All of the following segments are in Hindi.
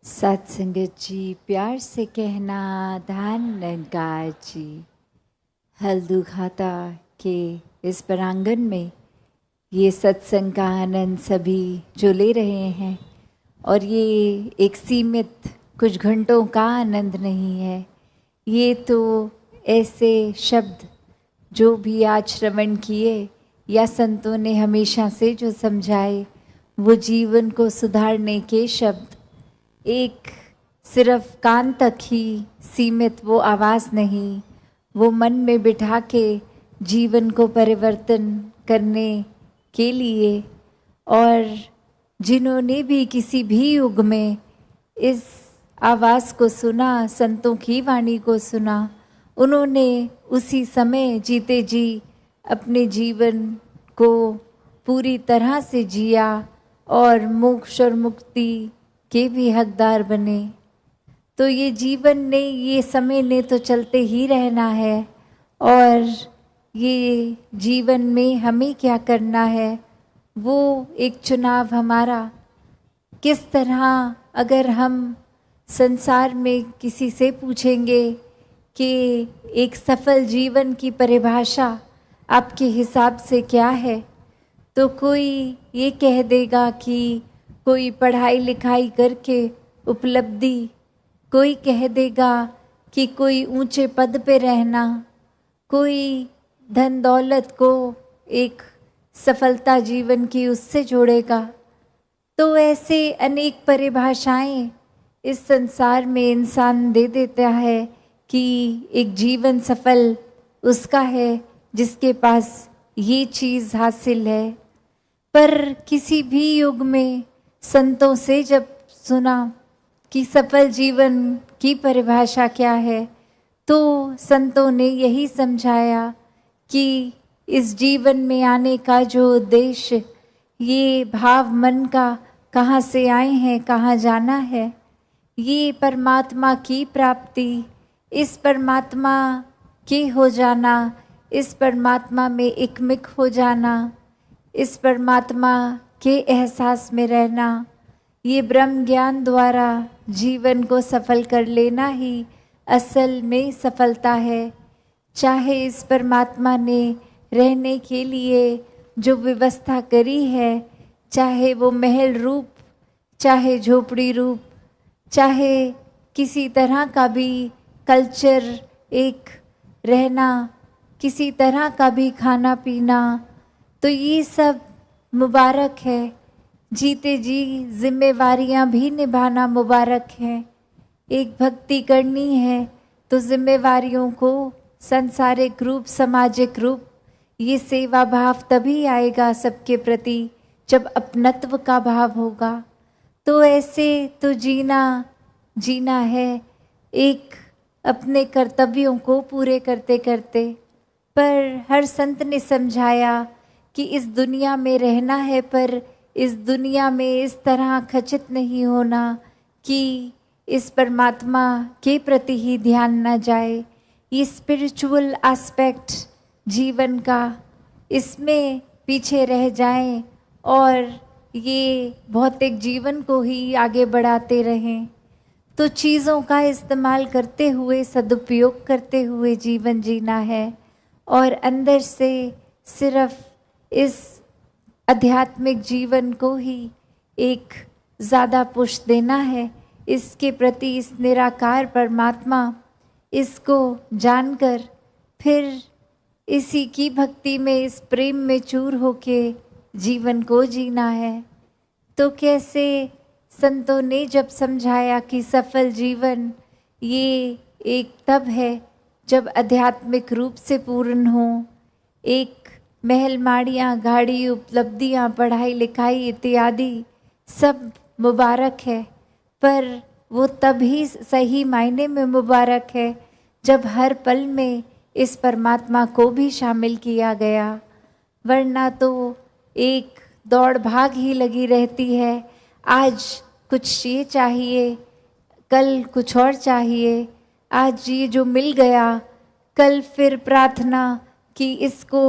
सत्संगत जी, प्यार से कहना धान ननकार जी। हल्दू खाता के इस प्रांगण में ये सत्संग का आनंद सभी जो ले रहे हैं, और ये एक सीमित कुछ घंटों का आनंद नहीं है। ये तो ऐसे शब्द जो भी आज श्रवण किए या संतों ने हमेशा से जो समझाए, वो जीवन को सुधारने के शब्द, एक सिर्फ कान तक ही सीमित वो आवाज़ नहीं, वो मन में बिठा के जीवन को परिवर्तन करने के लिए। और जिन्होंने भी किसी भी युग में इस आवाज़ को सुना, संतों की वाणी को सुना, उन्होंने उसी समय जीते जी अपने जीवन को पूरी तरह से जिया और मोक्ष और मुक्ति के भी हकदार बने। तो ये जीवन ने, ये समय ने तो चलते ही रहना है, और ये जीवन में हमें क्या करना है वो एक चुनाव हमारा। किस तरह, अगर हम संसार में किसी से पूछेंगे कि एक सफल जीवन की परिभाषा आपके हिसाब से क्या है, तो कोई ये कह देगा कि कोई पढ़ाई लिखाई करके उपलब्धि, कोई कह देगा कि कोई ऊंचे पद पे रहना, कोई धन दौलत को एक सफलता जीवन की उससे जोड़ेगा। तो ऐसे अनेक परिभाषाएं इस संसार में इंसान दे देता है कि एक जीवन सफल उसका है जिसके पास ये चीज़ हासिल है। पर किसी भी युग में संतों से जब सुना कि सफल जीवन की परिभाषा क्या है, तो संतों ने यही समझाया कि इस जीवन में आने का जो उद्देश्य, ये भाव मन का कहाँ से आए हैं, कहाँ जाना है, ये परमात्मा की प्राप्ति, इस परमात्मा के हो जाना, इस परमात्मा में एकमिक हो जाना, इस परमात्मा के एहसास में रहना, ये ब्रह्म ज्ञान द्वारा जीवन को सफल कर लेना ही असल में सफलता है। चाहे इस परमात्मा ने रहने के लिए जो व्यवस्था करी है, चाहे वो महल रूप, चाहे झोपड़ी रूप, चाहे किसी तरह का भी कल्चर, एक रहना, किसी तरह का भी खाना पीना, तो ये सब मुबारक है। जीते जी जिम्मेवारियां भी निभाना मुबारक है। एक भक्ति करनी है तो जिम्मेवारियों को सांसारिक रूप, सामाजिक रूप, ये सेवा भाव तभी आएगा सबके प्रति जब अपनत्व का भाव होगा। तो ऐसे तो जीना है, एक अपने कर्तव्यों को पूरे करते करते। पर हर संत ने समझाया कि इस दुनिया में रहना है, पर इस दुनिया में इस तरह खचित नहीं होना कि इस परमात्मा के प्रति ही ध्यान न जाए। ये स्पिरिचुअल एस्पेक्ट जीवन का, इसमें पीछे रह जाएं और ये भौतिक जीवन को ही आगे बढ़ाते रहें। तो चीज़ों का इस्तेमाल करते हुए, सदुपयोग करते हुए जीवन जीना है, और अंदर से सिर्फ इस आध्यात्मिक जीवन को ही एक ज़्यादा पुश देना है, इसके प्रति, इस निराकार परमात्मा, इसको जानकर फिर इसी की भक्ति में, इस प्रेम में चूर होके जीवन को जीना है। तो कैसे संतों ने जब समझाया कि सफल जीवन ये एक तब है जब आध्यात्मिक रूप से पूर्ण हो, एक महल माड़ियाँ, गाड़ी, उपलब्धियाँ, पढ़ाई लिखाई इत्यादि सब मुबारक है, पर वो तभी सही मायने में मुबारक है जब हर पल में इस परमात्मा को भी शामिल किया गया। वरना तो एक दौड़ भाग ही लगी रहती है। आज कुछ ये चाहिए, कल कुछ और चाहिए, आज ये जो मिल गया, कल फिर प्रार्थना कि इसको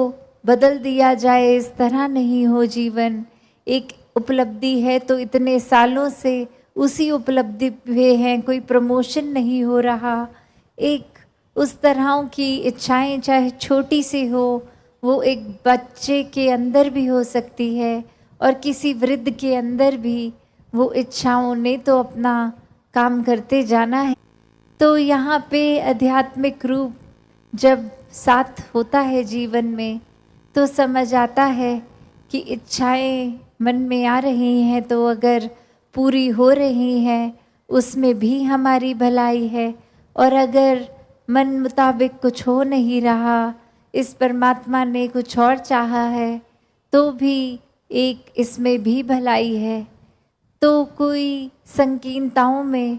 बदल दिया जाए। इस तरह नहीं हो जीवन। एक उपलब्धि है तो इतने सालों से उसी उपलब्धि पे हैं, कोई प्रमोशन नहीं हो रहा। एक उस तरह की इच्छाएं चाहे छोटी सी हो, वो एक बच्चे के अंदर भी हो सकती है और किसी वृद्ध के अंदर भी वो इच्छाओं ने तो अपना काम करते जाना है। तो यहाँ पे आध्यात्मिक रूप जब साथ होता है जीवन में तो समझ आता है कि इच्छाएं मन में आ रही हैं तो अगर पूरी हो रही हैं उसमें भी हमारी भलाई है, और अगर मन मुताबिक कुछ हो नहीं रहा, इस परमात्मा ने कुछ और चाहा है, तो भी एक इसमें भी भलाई है। तो कोई संकीर्णताओं में,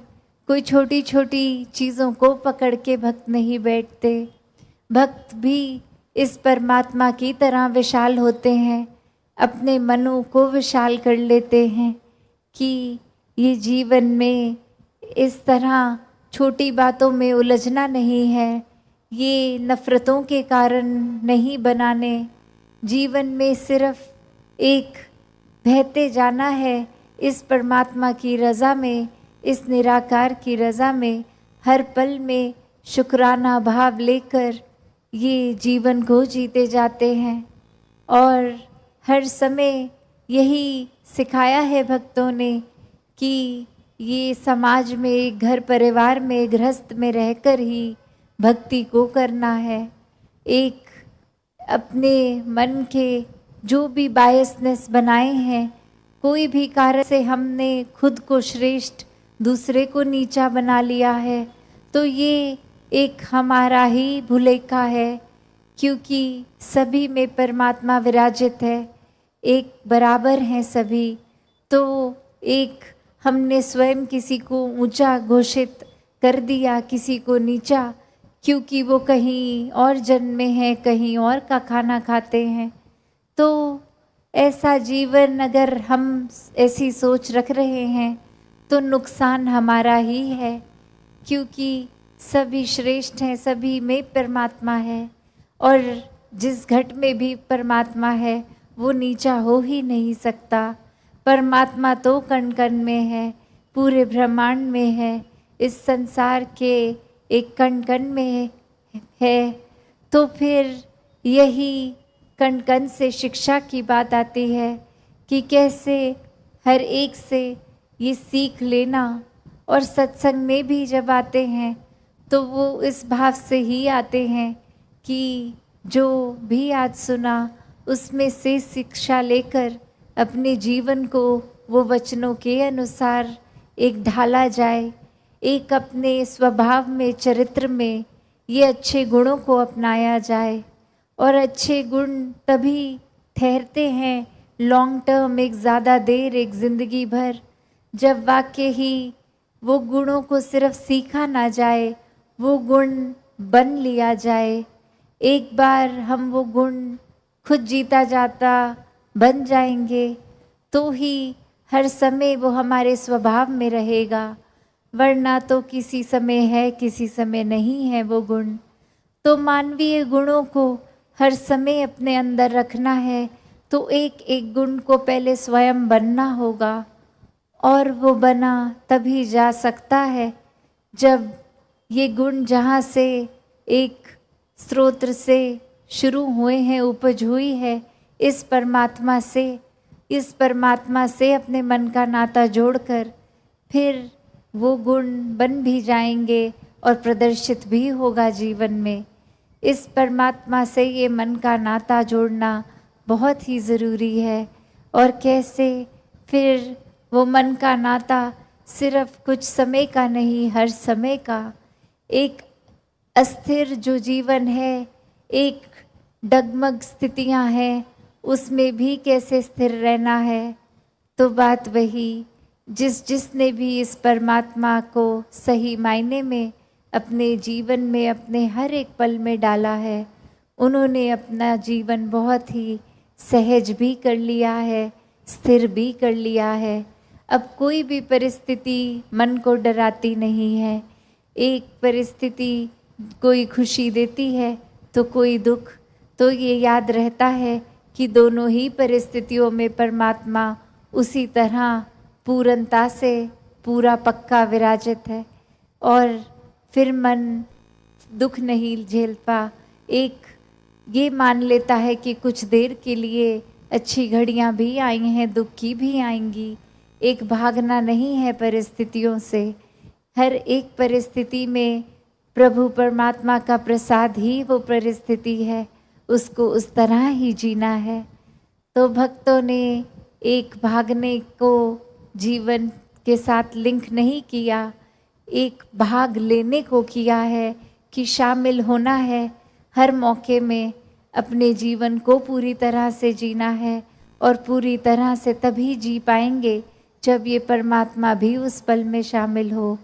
कोई छोटी छोटी चीज़ों को पकड़ के भक्त नहीं बैठते। भक्त भी इस परमात्मा की तरह विशाल होते हैं, अपने मनों को विशाल कर लेते हैं कि ये जीवन में इस तरह छोटी बातों में उलझना नहीं है, ये नफ़रतों के कारण नहीं बनाने। जीवन में सिर्फ एक बहते जाना है इस परमात्मा की रज़ा में, इस निराकार की रज़ा में, हर पल में शुक्राना भाव लेकर ये जीवन को जीते जाते हैं। और हर समय यही सिखाया है भक्तों ने कि ये समाज में, घर परिवार में, गृहस्थ में रहकर ही भक्ति को करना है। एक अपने मन के जो भी बायसनेस बनाए हैं, कोई भी कार्य से हमने खुद को श्रेष्ठ, दूसरे को नीचा बना लिया है, तो ये एक हमारा ही भुलेखा है, क्योंकि सभी में परमात्मा विराजित है, एक बराबर हैं सभी। तो एक हमने स्वयं किसी को ऊंचा घोषित कर दिया, किसी को नीचा, क्योंकि वो कहीं और जन्मे हैं, कहीं और का खाना खाते हैं। तो ऐसा जीवन अगर हम ऐसी सोच रख रहे हैं तो नुकसान हमारा ही है, क्योंकि सभी श्रेष्ठ हैं, सभी में परमात्मा है, और जिस घट में भी परमात्मा है वो नीचा हो ही नहीं सकता। परमात्मा तो कण कण में है, पूरे ब्रह्मांड में है, इस संसार के एक कण कण में है। तो फिर यही कण कण से शिक्षा की बात आती है कि कैसे हर एक से ये सीख लेना। और सत्संग में भी जब आते हैं तो वो इस भाव से ही आते हैं कि जो भी आज सुना उसमें से शिक्षा लेकर अपने जीवन को वो वचनों के अनुसार एक ढाला जाए, एक अपने स्वभाव में, चरित्र में ये अच्छे गुणों को अपनाया जाए। और अच्छे गुण तभी ठहरते हैं लॉन्ग टर्म, एक ज़्यादा देर, एक ज़िंदगी भर, जब वाकई ही वो गुणों को सिर्फ सीखा ना जाए, वो गुण बन लिया जाए। एक बार हम वो गुण खुद जीता जाता बन जाएंगे तो ही हर समय वो हमारे स्वभाव में रहेगा, वरना तो किसी समय है, किसी समय नहीं है वो गुण। तो मानवीय गुणों को हर समय अपने अंदर रखना है तो एक एक गुण को पहले स्वयं बनना होगा, और वो बना तभी जा सकता है जब ये गुण जहाँ से एक स्रोत से शुरू हुए हैं, उपज हुई है इस परमात्मा से अपने मन का नाता जोड़कर फिर वो गुण बन भी जाएंगे और प्रदर्शित भी होगा जीवन में। इस परमात्मा से ये मन का नाता जोड़ना बहुत ही ज़रूरी है। और कैसे फिर वो मन का नाता सिर्फ कुछ समय का नहीं, हर समय का। एक अस्थिर जो जीवन है, एक डगमग स्थितियां हैं, उसमें भी कैसे स्थिर रहना है। तो बात वही, जिसने भी इस परमात्मा को सही मायने में अपने जीवन में, अपने हर एक पल में डाला है, उन्होंने अपना जीवन बहुत ही सहज भी कर लिया है, स्थिर भी कर लिया है। अब कोई भी परिस्थिति मन को डराती नहीं है। एक परिस्थिति कोई खुशी देती है तो कोई दुख, तो ये याद रहता है कि दोनों ही परिस्थितियों में परमात्मा उसी तरह पूर्णता से पूरा पक्का विराजित है और फिर मन दुख नहीं झेल पा, एक ये मान लेता है कि कुछ देर के लिए अच्छी घड़ियां भी आई हैं, दुख की भी आएंगी। एक भागना नहीं है परिस्थितियों से, हर एक परिस्थिति में प्रभु परमात्मा का प्रसाद ही वो परिस्थिति है, उसको उस तरह ही जीना है। तो भक्तों ने एक भागने को जीवन के साथ लिंक नहीं किया, एक भाग लेने को किया है कि शामिल होना है, हर मौके में अपने जीवन को पूरी तरह से जीना है। और पूरी तरह से तभी जी पाएंगे जब ये परमात्मा भी उस पल में शामिल हो।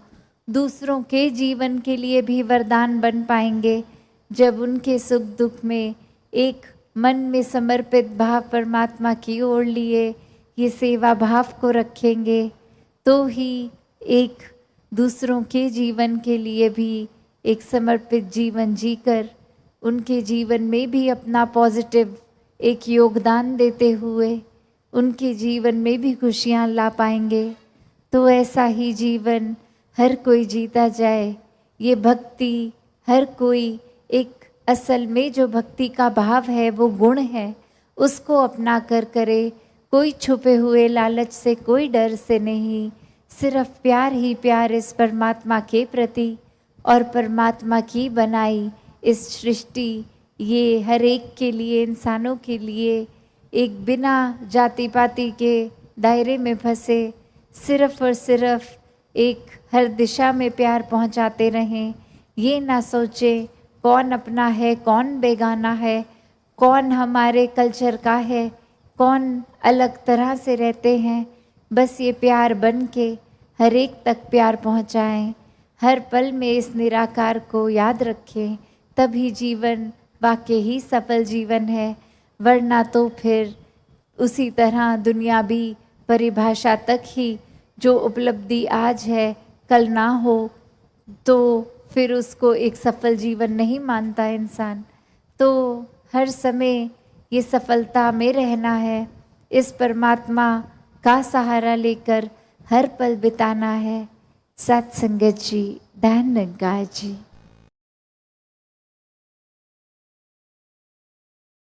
दूसरों के जीवन के लिए भी वरदान बन पाएंगे जब उनके सुख दुख में एक मन में समर्पित भाव परमात्मा की ओर लिए ये सेवा भाव को रखेंगे, तो ही एक दूसरों के जीवन के लिए भी एक समर्पित जीवन जीकर उनके जीवन में भी अपना पॉजिटिव एक योगदान देते हुए उनके जीवन में भी खुशियाँ ला पाएंगे। तो ऐसा ही जीवन हर कोई जीता जाए, ये भक्ति हर कोई एक असल में जो भक्ति का भाव है वो गुण है, उसको अपना कर करे। कोई छुपे हुए लालच से, कोई डर से नहीं, सिर्फ प्यार ही प्यार इस परमात्मा के प्रति और परमात्मा की बनाई इस सृष्टि, ये हर एक के लिए, इंसानों के लिए एक बिना जाति पाति के दायरे में फंसे सिर्फ और सिर्फ एक हर दिशा में प्यार पहुंचाते रहें। ये ना सोचें कौन अपना है, कौन बेगाना है, कौन हमारे कल्चर का है, कौन अलग तरह से रहते हैं। बस ये प्यार बन के हर एक तक प्यार पहुंचाएं, हर पल में इस निराकार को याद रखें, तभी जीवन वाकई ही सफल जीवन है। वरना तो फिर उसी तरह दुनियावी परिभाषा तक ही जो उपलब्धि आज है कल ना हो, तो फिर उसको एक सफल जीवन नहीं मानता इंसान। तो हर समय ये सफलता में रहना है, इस परमात्मा का सहारा लेकर हर पल बिताना है। सत्संगत जी, धन निरंकार जी।